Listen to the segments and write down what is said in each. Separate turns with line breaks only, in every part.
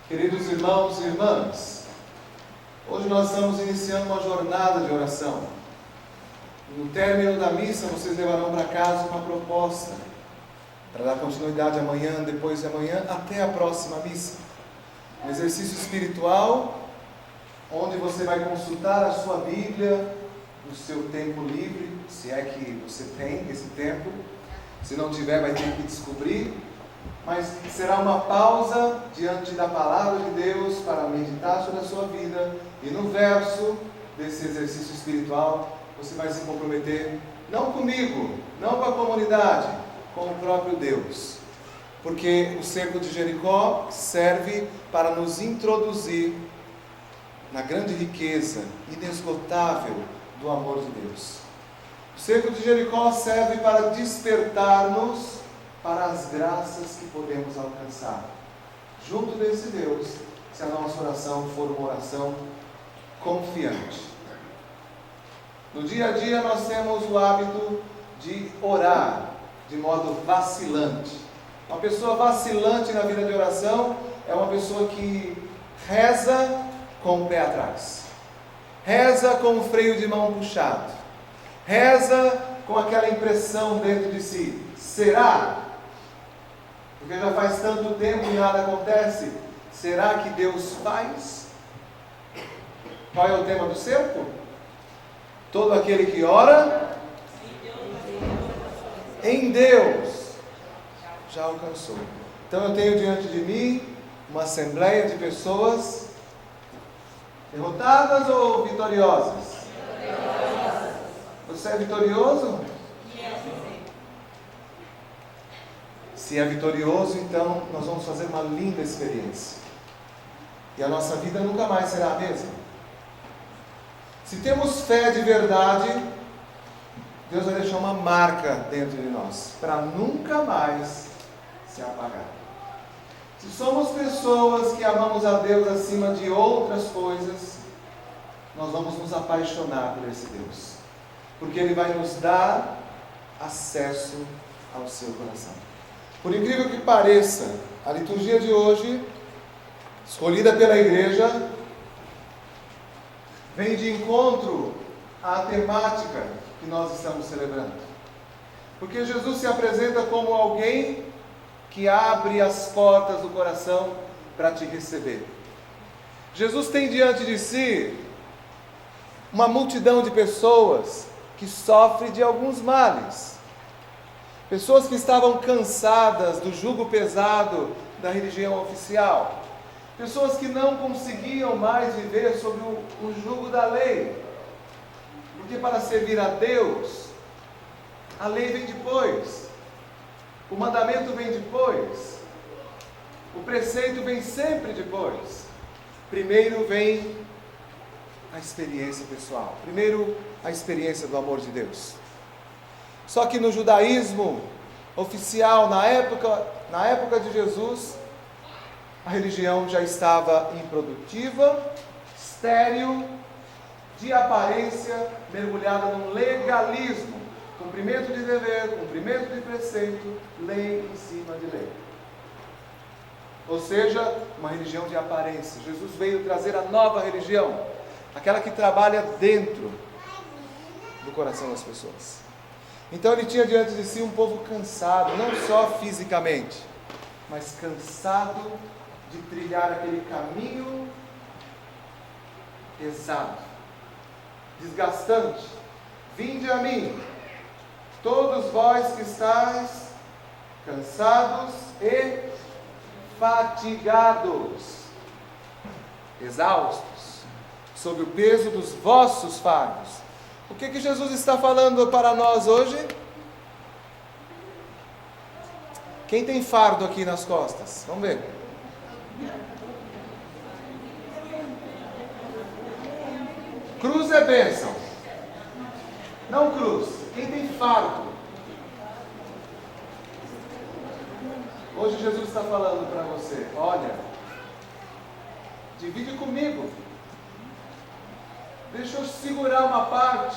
Queridos irmãos e irmãs, hoje nós estamos iniciando uma jornada de oração. No término da missa, vocês levarão para casa uma proposta para dar continuidade amanhã, depois de amanhã, até a próxima missa. Um exercício espiritual, onde você vai consultar a sua Bíblia no seu tempo livre, se é que você tem esse tempo. Se não tiver, vai ter que descobrir. Mas será uma pausa diante da Palavra de Deus para meditar sobre a sua vida. E no verso desse exercício espiritual, você vai se comprometer, não comigo, não com a comunidade, com o próprio Deus. Porque o cerco de Jericó serve para nos introduzir na grande riqueza inesgotável do amor de Deus. O cerco de Jericó serve para despertar-nos para as graças que podemos alcançar junto desse Deus, se a nossa oração for uma oração confiante. No dia a dia nós temos o hábito de orar de modo vacilante. Uma pessoa vacilante na vida de oração é uma pessoa que reza com o pé atrás, reza com o freio de mão puxado, reza com aquela impressão dentro de si: será? Porque já faz tanto tempo e nada acontece. Será que Deus faz? Qual é o tema do cerco? Todo aquele que ora em Deus já alcançou. Então eu tenho diante de mim uma assembleia de pessoas derrotadas ou vitoriosas? Você é vitorioso? Se é vitorioso, então nós vamos fazer uma linda experiência. E a nossa vida nunca mais será a mesma. Se temos fé de verdade, Deus vai deixar uma marca dentro de nós, para nunca mais se apagar. Se somos pessoas que amamos a Deus acima de outras coisas, nós vamos nos apaixonar por esse Deus, porque Ele vai nos dar acesso ao seu coração. Por incrível que pareça, a liturgia de hoje, escolhida pela igreja, vem de encontro à temática que nós estamos celebrando. Porque Jesus se apresenta como alguém que abre as portas do coração para te receber. Jesus tem diante de si uma multidão de pessoas que sofrem de alguns males. Pessoas que estavam cansadas do jugo pesado da religião oficial. Pessoas que não conseguiam mais viver sob o jugo da lei. Porque para servir a Deus, a lei vem depois. O mandamento vem depois. O preceito vem sempre depois. Primeiro vem a experiência pessoal. Primeiro a experiência do amor de Deus. Só que no judaísmo oficial, na época de Jesus, a religião já estava improdutiva, estéril, de aparência, mergulhada num legalismo. Cumprimento de dever, cumprimento de preceito, lei em cima de lei. Ou seja, uma religião de aparência. Jesus veio trazer a nova religião, aquela que trabalha dentro do coração das pessoas. Então ele tinha diante de si um povo cansado, não só fisicamente, mas cansado de trilhar aquele caminho pesado, desgastante. Vinde a mim, todos vós que estáis cansados e fatigados, exaustos, sob o peso dos vossos fardos. O que Jesus está falando para nós hoje? Quem tem fardo aqui nas costas? Vamos ver. Cruz é bênção. Não cruz. Quem tem fardo? Hoje Jesus está falando para você: olha, divide comigo. Deixa eu segurar uma parte.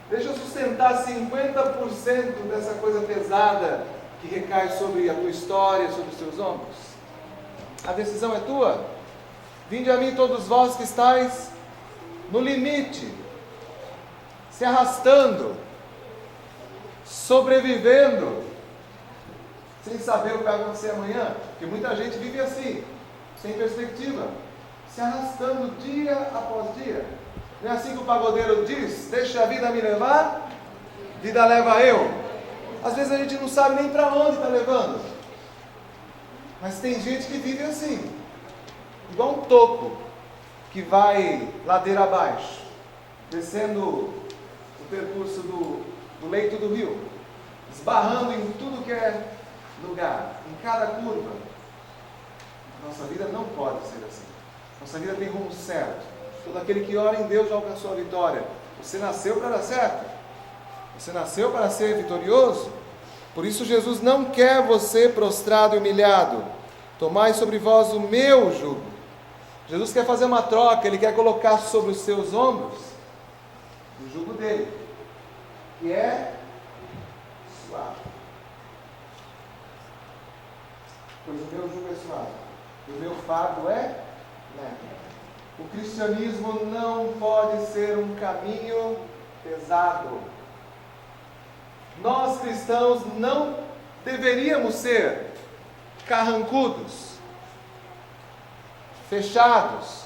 Deixa eu sustentar 50% dessa coisa pesada que recai sobre a tua história, sobre os teus ombros. A decisão é tua. Vinde a mim todos vós que estáis no limite, se arrastando, sobrevivendo, sem saber o que vai acontecer amanhã, porque muita gente vive assim, sem perspectiva, se arrastando dia após dia. Não é assim que o pagodeiro diz: deixa a vida me levar, vida leva eu. Às vezes a gente não sabe nem para onde está levando, mas tem gente que vive assim, igual um toco que vai ladeira abaixo, descendo o percurso do leito do rio, esbarrando em tudo que é lugar, em cada curva. Nossa vida não pode ser assim. Nossa vida tem rumo certo. Todo aquele que ora em Deus já alcançou a vitória. Você nasceu para dar certo. Você nasceu para ser vitorioso. Por isso Jesus não quer você prostrado e humilhado. Tomai sobre vós o meu jugo. Jesus quer fazer uma troca. Ele quer colocar sobre os seus ombros o jugo dele, que é suave. Pois o meu jugo é suave, e o meu fardo é leve. O cristianismo não pode ser um caminho pesado. Nós cristãos não deveríamos ser carrancudos, fechados,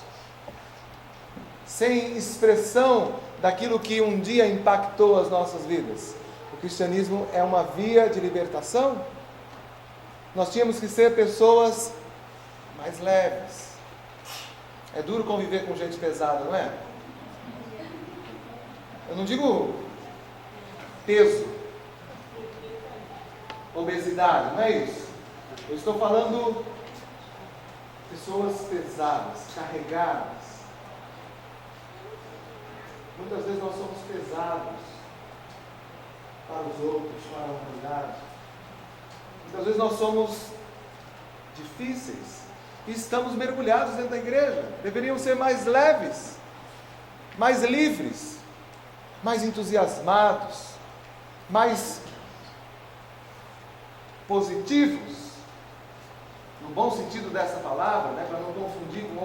sem expressão daquilo que um dia impactou as nossas vidas. O cristianismo é uma via de libertação. Nós tínhamos que ser pessoas mais leves. É duro conviver com gente pesada, não é? Eu não digo peso, obesidade, não é isso. Eu estou falando pessoas pesadas, carregadas. Muitas vezes nós somos pesados para os outros, para a humanidade. Muitas vezes nós somos difíceis e estamos mergulhados dentro da igreja. Deveríamos ser mais leves, mais livres, mais entusiasmados, mais positivos, no bom sentido dessa palavra, né, para não confundir com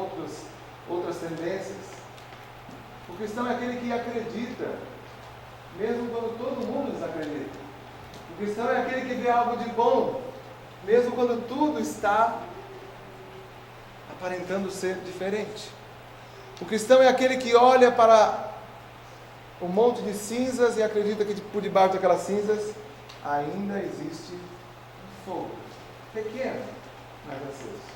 outras tendências. O cristão é aquele que acredita, mesmo quando todo mundo desacredita. O cristão é aquele que vê algo de bom, mesmo quando tudo está aparentando ser diferente. O cristão é aquele que olha para um monte de cinzas e acredita que por debaixo daquelas cinzas ainda existe um fogo, pequeno, mas aceso.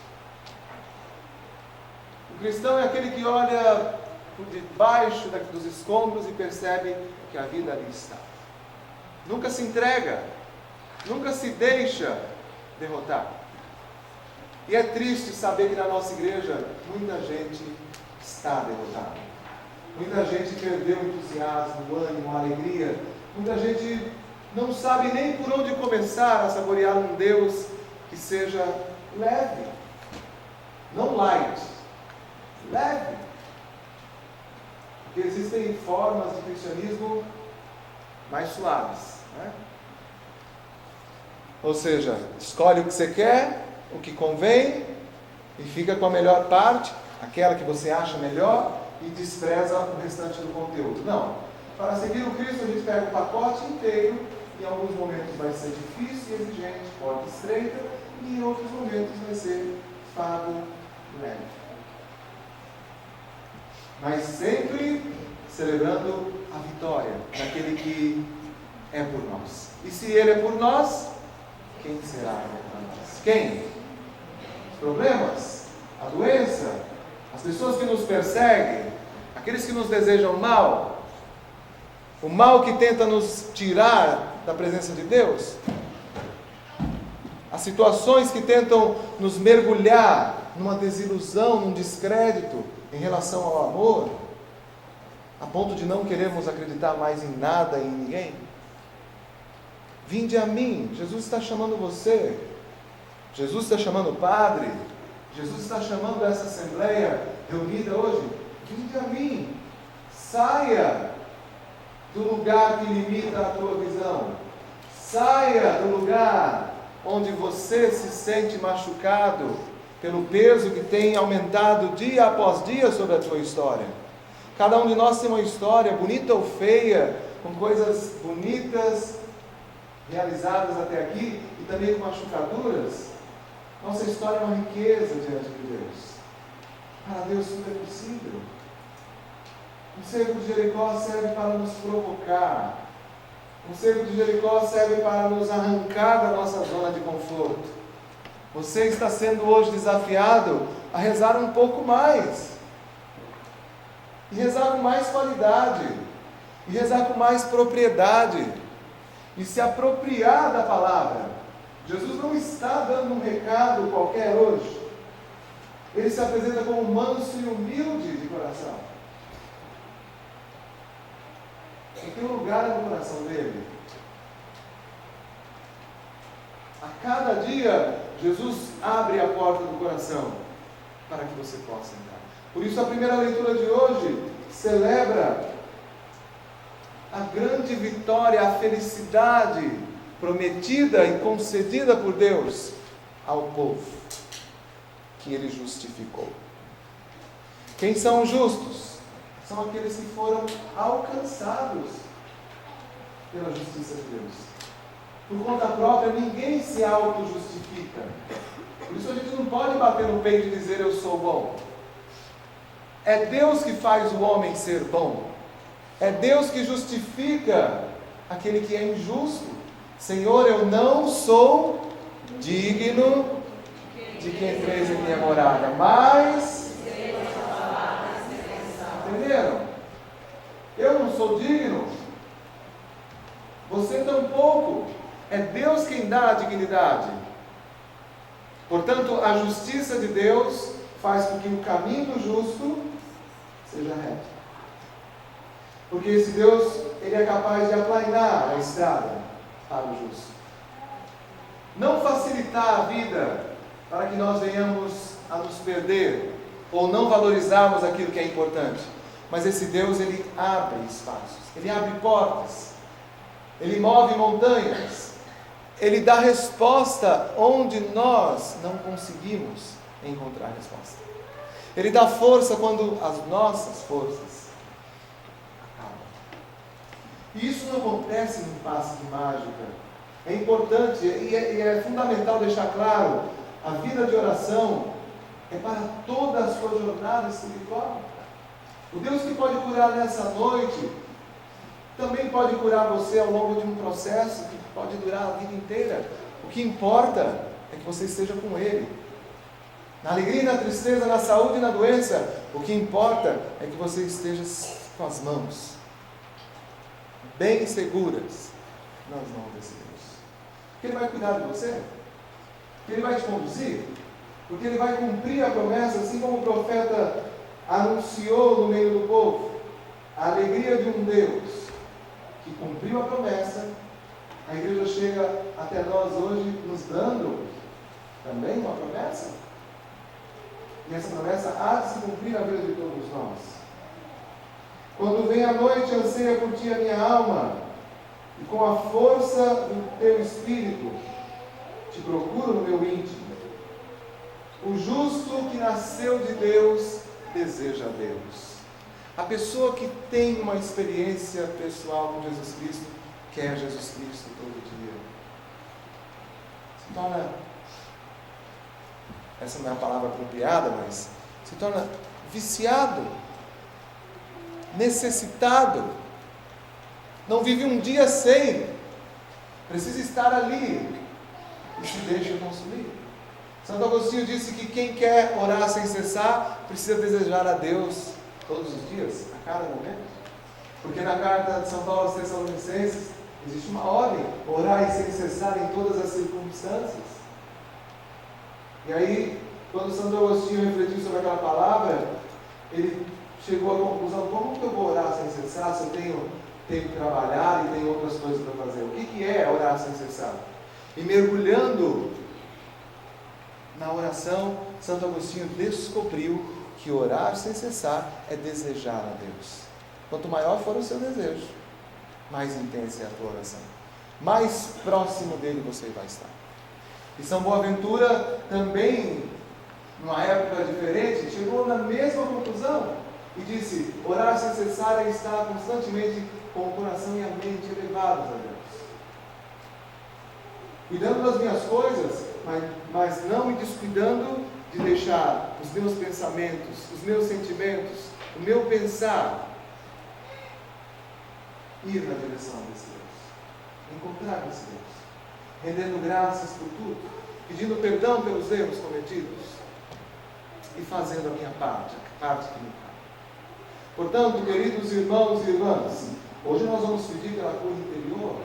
O cristão é aquele que olha por debaixo dos escombros e percebe que a vida ali está. Nunca se entrega, nunca se deixa derrotar. E é triste saber que na nossa igreja muita gente está derrotada. Muita gente perdeu o entusiasmo, o ânimo, a alegria. Muita gente não sabe nem por onde começar a saborear um Deus que seja leve. Não light, leve. Porque existem formas de cristianismo mais suaves, né? Ou seja, escolhe o que você quer, o que convém, e fica com a melhor parte, aquela que você acha melhor, e despreza o restante do conteúdo. Não. Para seguir o Cristo, a gente pega o pacote inteiro, e em alguns momentos vai ser difícil e exigente, porta estreita, e em outros momentos vai ser fardo leve. Mas sempre celebrando a vitória daquele que é por nós. E se Ele é por nós, quem será contra nós? Quem? Os problemas, a doença, as pessoas que nos perseguem, aqueles que nos desejam mal, o mal que tenta nos tirar da presença de Deus, as situações que tentam nos mergulhar numa desilusão, num descrédito em relação ao amor, a ponto de não querermos acreditar mais em nada e em ninguém. Vinde a mim. Jesus está chamando você. Jesus está chamando o Padre. Jesus está chamando essa assembleia reunida hoje. Vinde a mim. Saia do lugar que limita a tua visão. Saia do lugar onde você se sente machucado pelo peso que tem aumentado dia após dia sobre a tua história. Cada um de nós tem uma história, bonita ou feia, com coisas bonitas realizadas até aqui e também com machucaduras. Nossa história é uma riqueza diante de Deus. Para Deus tudo é possível. O cerco de Jericó serve para nos provocar. O cerco de Jericó serve para nos arrancar da nossa zona de conforto. Você está sendo hoje desafiado a rezar um pouco mais. E rezar com mais qualidade. E rezar com mais propriedade. E se apropriar da palavra. Jesus não está dando um recado qualquer hoje. Ele se apresenta como manso e humilde de coração. E tem um lugar no coração dele. A cada dia, Jesus abre a porta do coração para que você possa entrar. Por isso, a primeira leitura de hoje celebra a grande vitória, a felicidade prometida e concedida por Deus ao povo que Ele justificou. Quem são os justos? São aqueles que foram alcançados pela justiça de Deus. Por conta própria, ninguém se auto-justifica. Por isso a gente não pode bater no peito e dizer eu sou bom. É Deus que faz o homem ser bom. É Deus que justifica aquele que é injusto. Senhor, eu não sou digno de que entreis em minha morada, mas... Entenderam? Eu não sou digno. Você tampouco. É Deus quem dá a dignidade. Portanto, a justiça de Deus faz com que o caminho do justo seja reto. Porque esse Deus, Ele é capaz de aplainar a estrada para o justo. Não facilitar a vida para que nós venhamos a nos perder ou não valorizarmos aquilo que é importante. Mas esse Deus, Ele abre espaços, Ele abre portas, Ele move montanhas, Ele dá resposta onde nós não conseguimos encontrar resposta. Ele dá força quando as nossas forças acabam. E isso não acontece num passe de mágica. É importante e é fundamental deixar claro, a vida de oração é para toda a sua jornada espiritual. O Deus que pode curar nessa noite, também pode curar você ao longo de um processo que pode durar a vida inteira. O que importa é que você esteja com Ele. Na alegria e na tristeza, na saúde e na doença, o que importa é que você esteja com as mãos bem seguras nas mãos desse Deus. Porque Ele vai cuidar de você, porque Ele vai te conduzir, porque Ele vai cumprir a promessa, assim como o profeta anunciou no meio do povo, a alegria de um Deus que cumpriu a promessa. A igreja chega até nós hoje nos dando também uma promessa, e essa promessa há de se cumprir na vida de todos nós. Quando vem a noite, anseia por ti a minha alma, e com a força do teu espírito te procuro no meu íntimo. O justo que nasceu de Deus deseja a Deus. A pessoa que tem uma experiência pessoal com Jesus Cristo quer Jesus Cristo todo dia. Se torna, essa não é a palavra apropriada, mas se torna viciado, necessitado, não vive um dia sem, precisa estar ali e se deixa consumir. Santo Agostinho disse que quem quer orar sem cessar precisa desejar a Deus todos os dias, a cada momento. Porque na carta de São Paulo aos Tessalonicenses existe uma ordem: orai sem cessar em todas as circunstâncias. E aí, quando Santo Agostinho refletiu sobre aquela palavra, ele chegou à conclusão: como que eu vou orar sem cessar se eu tenho que trabalhar e tenho outras coisas para fazer? O que é orar sem cessar? E mergulhando na oração, Santo Agostinho descobriu que orar sem cessar é desejar a Deus. Quanto maior for o seu desejo, mais intensa é a tua oração, mais próximo dele você vai estar. E São Boaventura também numa época diferente, chegou na mesma conclusão e disse: orar sem cessar é estar constantemente com o coração e a mente elevados a Deus, cuidando das minhas coisas, mas não me descuidando de deixar os meus pensamentos, os meus sentimentos, o meu pensar ir na direção desse Deus, encontrar esse Deus, rendendo graças por tudo, pedindo perdão pelos erros cometidos e fazendo a minha parte, a parte que me cabe. Portanto, queridos irmãos e irmãs, hoje nós vamos pedir pela cura interior.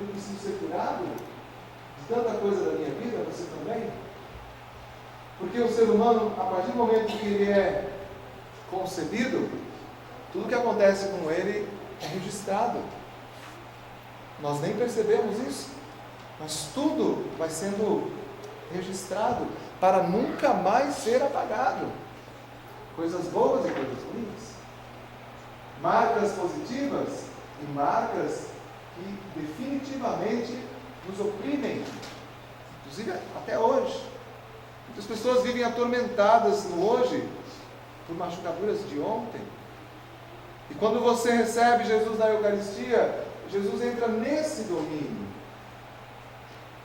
Eu preciso ser curado de tanta coisa da minha vida, você também? Porque o ser humano, a partir do momento que ele é concebido, tudo que acontece com ele é registrado. Nós nem percebemos isso, mas tudo vai sendo registrado para nunca mais ser apagado. Coisas boas e coisas ruins, marcas positivas e marcas que definitivamente nos oprimem, inclusive até hoje. Muitas pessoas vivem atormentadas no hoje por machucaduras de ontem. E quando você recebe Jesus na Eucaristia, Jesus entra nesse domínio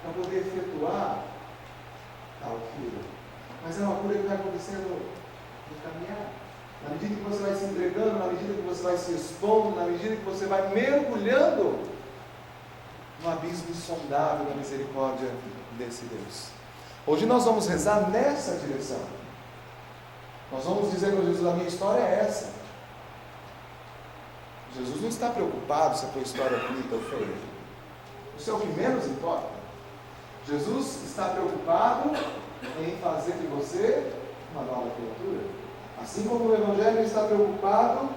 para poder efetuar tal cura. Mas é uma cura que vai acontecendo no caminhar. Na medida que você vai se entregando, na medida que você vai se expondo, na medida que você vai mergulhando no abismo insondável da misericórdia desse Deus. Hoje nós vamos rezar nessa direção. Nós vamos dizer para Jesus: a minha história é essa. Jesus não está preocupado se a tua história é bonita ou feia. Isso é o que menos importa. Jesus está preocupado em fazer de você uma nova criatura. Assim como o Evangelho está preocupado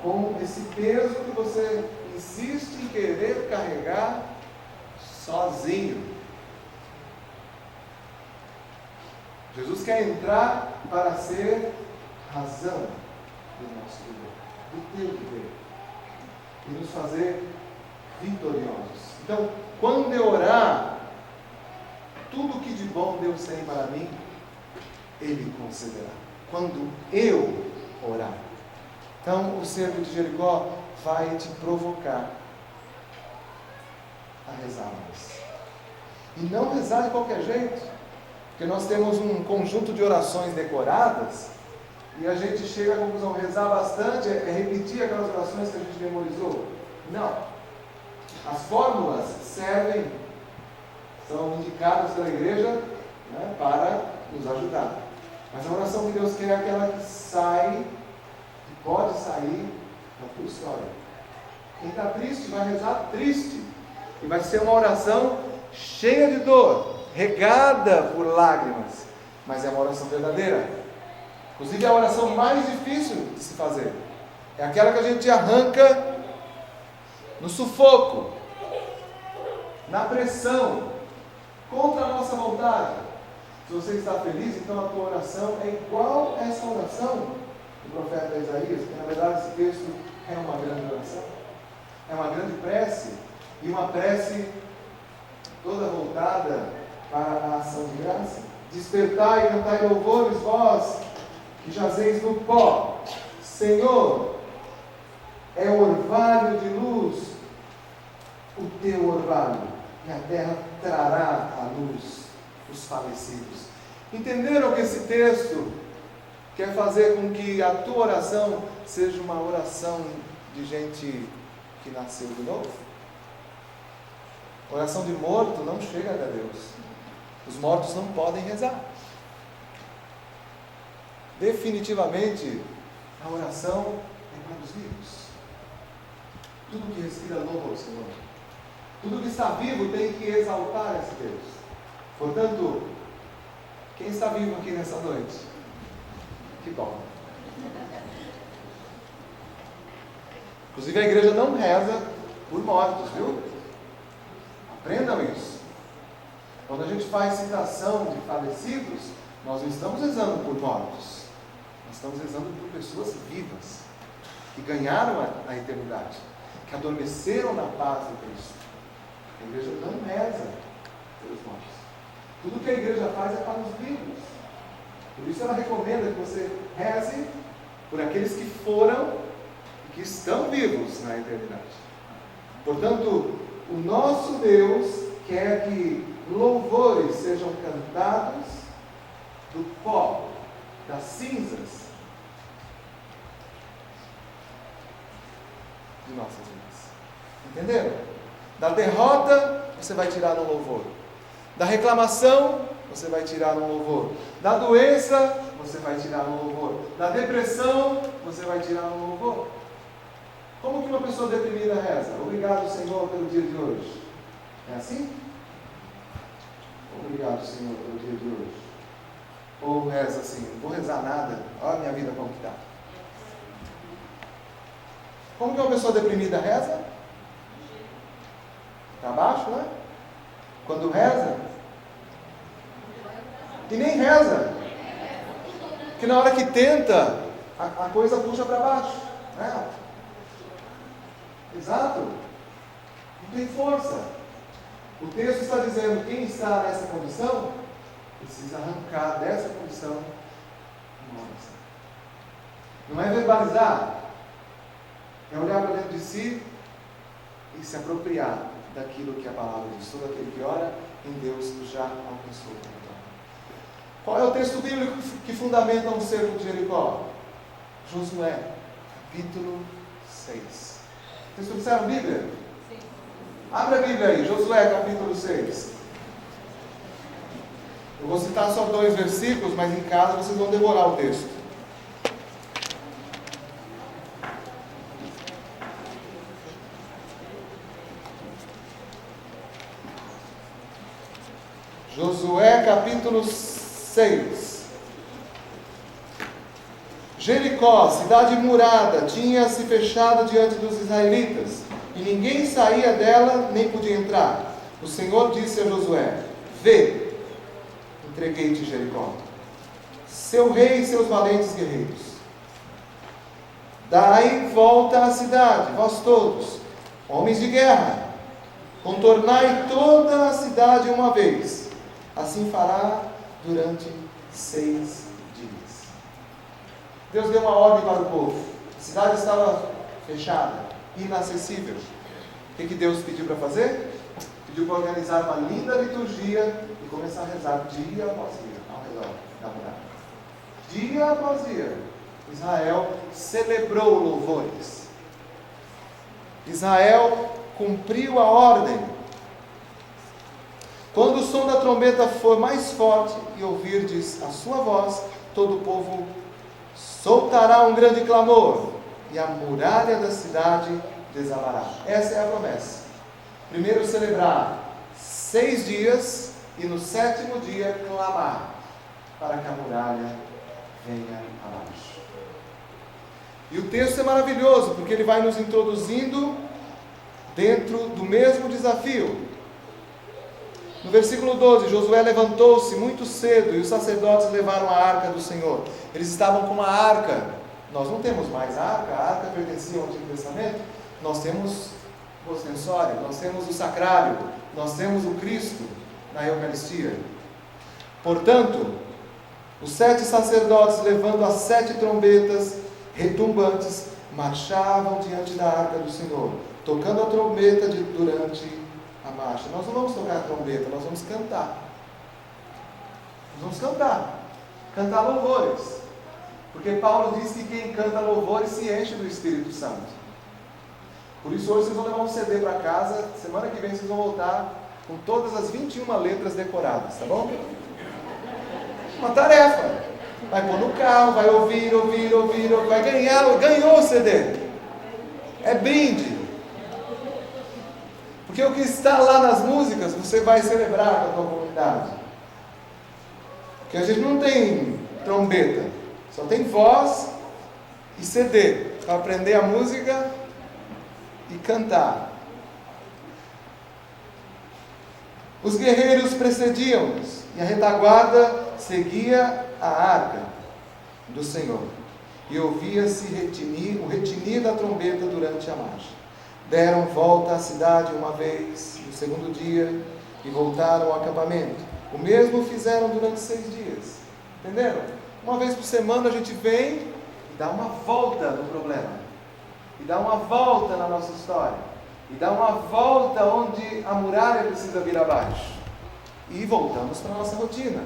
com esse peso que você insiste em querer carregar sozinho. Jesus quer entrar para ser razão do nosso viver, do teu viver, e nos fazer vitoriosos. Então, quando eu orar, tudo que de bom Deus tem para mim, Ele concederá. Quando eu orar. Então, o cerco de Jericó vai te provocar a rezar mais. E não rezar de qualquer jeito, porque nós temos um conjunto de orações decoradas e a gente chega à conclusão: rezar bastante é repetir aquelas orações que a gente memorizou. Não. As fórmulas servem, são indicadas pela igreja, né, para nos ajudar. Mas a oração que Deus quer é aquela que sai, que pode sair da tua história. Quem está triste vai rezar triste. E vai ser uma oração cheia de dor, regada por lágrimas. Mas é uma oração verdadeira. Inclusive é a oração mais difícil de se fazer. É aquela que a gente arranca no sufoco, na pressão, contra a nossa vontade. Se você está feliz, então a tua oração é igual a essa oração do profeta Isaías, que na verdade esse texto é uma grande oração, é uma grande prece, e uma prece toda voltada para a ação de graça. Despertai e cantai louvores, vós que jazeis no pó. Senhor, é orvalho de luz o teu orvalho, e a terra trará à luz os falecidos. Entenderam que esse texto quer fazer com que a tua oração seja uma oração de gente que nasceu de novo? Oração de morto não chega até Deus. Os mortos não podem rezar. Definitivamente, a oração é para os vivos. Tudo que respira louva ao Senhor. Tudo que está vivo tem que exaltar esse Deus. Portanto, quem está vivo aqui nessa noite? Que bom. Inclusive a igreja não reza por mortos, viu? Aprendam isso. Quando a gente faz citação de falecidos, nós não estamos rezando por mortos. Nós estamos rezando por pessoas vivas, que ganharam a eternidade, que adormeceram na paz de Cristo. A igreja não reza pelos mortos. Tudo que a igreja faz é para os vivos. Por isso ela recomenda que você reze por aqueles que foram e que estão vivos na eternidade. Portanto, o nosso Deus quer que louvores sejam cantados do pó, das cinzas de nossas vidas. Entenderam? Da derrota, você vai tirar um louvor. Da reclamação, você vai tirar um louvor. Da doença, você vai tirar um louvor. Da depressão, você vai tirar um louvor. Como que uma pessoa deprimida reza? Obrigado, Senhor, pelo dia de hoje. É assim? Obrigado, Senhor, pelo dia de hoje. Ou reza assim, não vou rezar nada, olha a minha vida como que está. Como que uma pessoa deprimida reza? Está abaixo, né? Quando reza, e nem reza, porque na hora que tenta, a coisa puxa para baixo, né? Exato, não tem força. O texto está dizendo, quem está nessa condição, precisa arrancar dessa condição uma oração. Não é verbalizar, é olhar para dentro de si e se apropriar daquilo que a palavra diz. Todo aquele que ora em Deus já alcançou a vitória. Qual é o texto bíblico que fundamenta um cerco de Jericó? Josué, capítulo 6. Vocês trouxeram a Bíblia? Sim. Abre a Bíblia aí, Josué, capítulo 6. Eu vou citar só 2 versículos, mas em casa vocês vão devorar o texto. Josué capítulo 6. Jericó, cidade murada, tinha se fechado diante dos israelitas, e ninguém saía dela nem podia entrar. O Senhor disse a Josué: vê, entreguei-te Jericó, seu rei e seus valentes guerreiros. Dai volta à cidade, vós todos, homens de guerra, contornai toda a cidade uma vez. Assim fará durante 6 dias. Deus deu uma ordem para o povo. A cidade estava fechada, inacessível. O que Deus pediu para fazer? Pediu para organizar uma linda liturgia e começar a rezar dia após dia ao redor da muralha. Dia após dia, Israel celebrou louvores. Israel cumpriu a ordem. Quando o som da trombeta for mais forte e ouvirdes a sua voz, todo o povo soltará um grande clamor e a muralha da cidade desabará. Essa é a promessa. Primeiro celebrar 6 dias e no 7º dia clamar para que a muralha venha abaixo. E o texto é maravilhoso porque ele vai nos introduzindo dentro do mesmo desafio. No versículo 12, Josué levantou-se muito cedo e os sacerdotes levaram a arca do Senhor. Eles estavam com uma arca. Nós não temos mais a arca pertencia ao Antigo Testamento. Nós temos o ostensório, nós temos o sacrário, nós temos o Cristo na Eucaristia. Portanto, os 7 sacerdotes, levando as 7 trombetas retumbantes, marchavam diante da arca do Senhor, tocando a trombeta durante a marcha. Nós não vamos tocar a trombeta, nós vamos cantar. Nós vamos cantar louvores. Porque Paulo diz que quem canta louvores se enche do Espírito Santo. Por isso hoje vocês vão levar um CD para casa, semana que vem vocês vão voltar com todas as 21 letras decoradas, tá bom? Uma tarefa. Vai pôr no carro, vai ouvir, vai ganhou o CD. É brinde. Porque o que está lá nas músicas, você vai celebrar com a tua comunidade. Porque a gente não tem trombeta, só tem voz e CD, para aprender a música e cantar. Os guerreiros precediam-nos, e a retaguarda seguia a arca do Senhor. E ouvia-se o retinir da trombeta durante a marcha. Deram volta à cidade uma vez, no 2º dia, e voltaram ao acampamento. O mesmo fizeram durante 6 dias. Entenderam? Uma vez por semana a gente vem e dá uma volta no problema. E dá uma volta na nossa história. E dá uma volta onde a muralha precisa vir abaixo. E voltamos para a nossa rotina.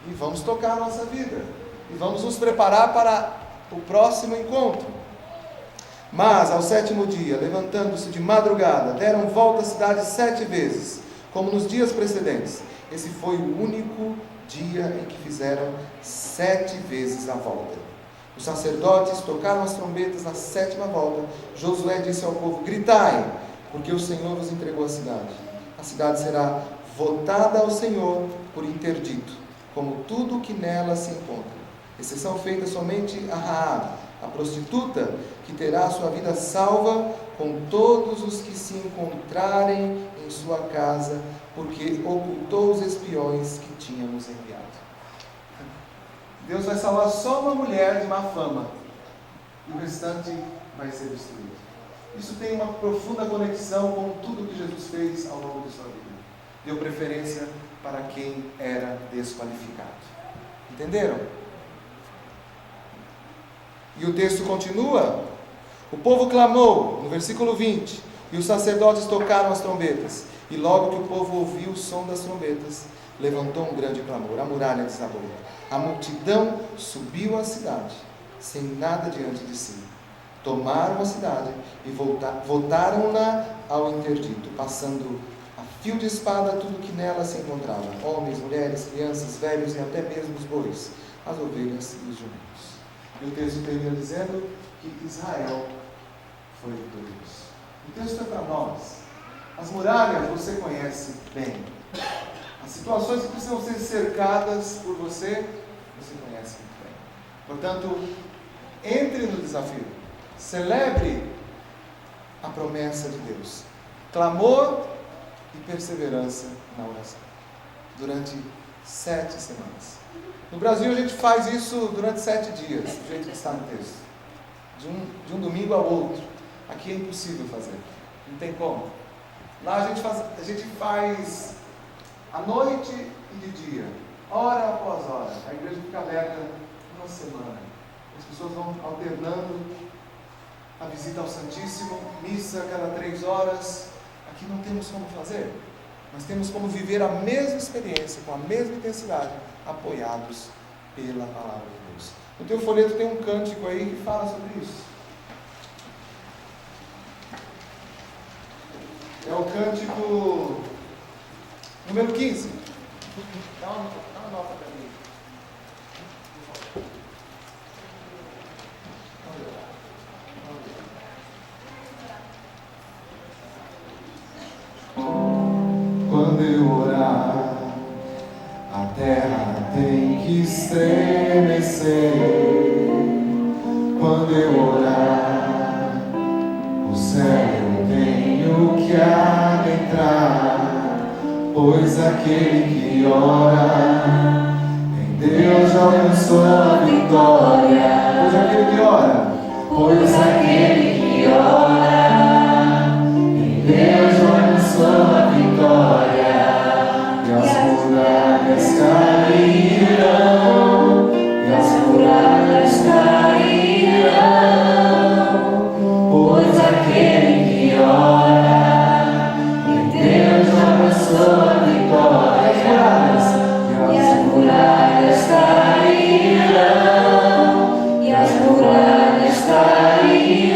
E vamos tocar a nossa vida. E vamos nos preparar para o próximo encontro. Mas, ao 7º dia, levantando-se de madrugada, deram volta à cidade 7 vezes, como nos dias precedentes. Esse foi o único dia em que fizeram 7 vezes a volta. Os sacerdotes tocaram as trombetas na 7ª volta. Josué disse ao povo: gritai, porque o Senhor vos entregou a cidade. A cidade será votada ao Senhor por interdito, como tudo o que nela se encontra. Exceção feita somente a Raabe, a prostituta, que terá sua vida salva com todos os que se encontrarem em sua casa, porque ocultou os espiões que tínhamos enviado. Deus vai salvar só uma mulher de má fama, e o restante vai ser destruído. Isso tem uma profunda conexão com tudo que Jesus fez ao longo de sua vida. Deu preferência para quem era desqualificado. Entenderam? E o texto continua. O povo clamou, no versículo 20, e os sacerdotes tocaram as trombetas. E logo que o povo ouviu o som das trombetas, levantou um grande clamor. A muralha desabou. A multidão subiu à cidade, sem nada diante de si. Tomaram a cidade e voltaram-na ao interdito, passando a fio de espada tudo que nela se encontrava: homens, mulheres, crianças, velhos e até mesmo os bois, as ovelhas e os jumentos. E o texto termina dizendo que Israel foi vitorioso. O texto é para nós. As muralhas você conhece bem. As situações que precisam ser cercadas por você, você conhece muito bem. Portanto, entre no desafio. Celebre a promessa de Deus. Clamor e perseverança na oração. Durante 7 semanas. No Brasil a gente faz isso durante 7 dias, do jeito que está no texto. De um domingo ao outro. Aqui é impossível fazer. Não tem como. Lá a gente faz à noite e de dia, hora após hora. A igreja fica aberta uma semana. As pessoas vão alternando a visita ao Santíssimo, missa a cada 3 horas. Aqui não temos como fazer. Nós temos como viver a mesma experiência, com a mesma intensidade, apoiados pela palavra de Deus. No teu folheto tem um cântico aí que fala sobre isso. É o cântico número 15. Dá uma nota para mim. Quando eu orar, a terra tem que estremecer. Quando eu orar, o céu eu tenho que adentrar, pois aquele que ora, em Deus já alcançou a vitória. Pois aquele que ora, pois aquele que ora, em Deus já alcançou a vitória. E as muralhas cairão, e as muralhas cairão, pois aquele que ora, em Deus já alcançou a vitória. E as muralhas cairão, e as muralhas cairão.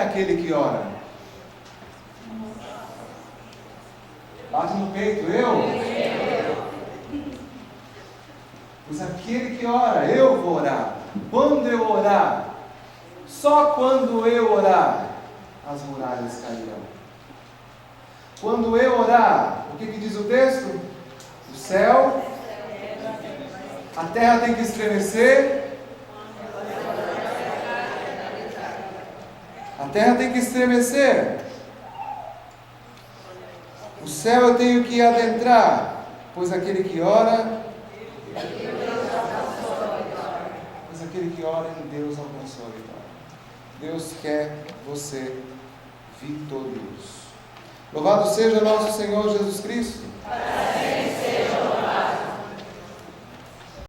aquele que ora? Bate no peito, eu? Pois aquele que ora, eu vou orar. Quando eu orar, só quando eu orar, as muralhas cairão. Quando eu orar, o que diz o texto? O céu, a terra tem que estremecer. A terra tem que estremecer. O céu eu tenho que adentrar, pois aquele que ora, aquele que ora em Deus alcançou a vitória. Deus quer você vitorioso. Louvado seja nosso Senhor Jesus Cristo.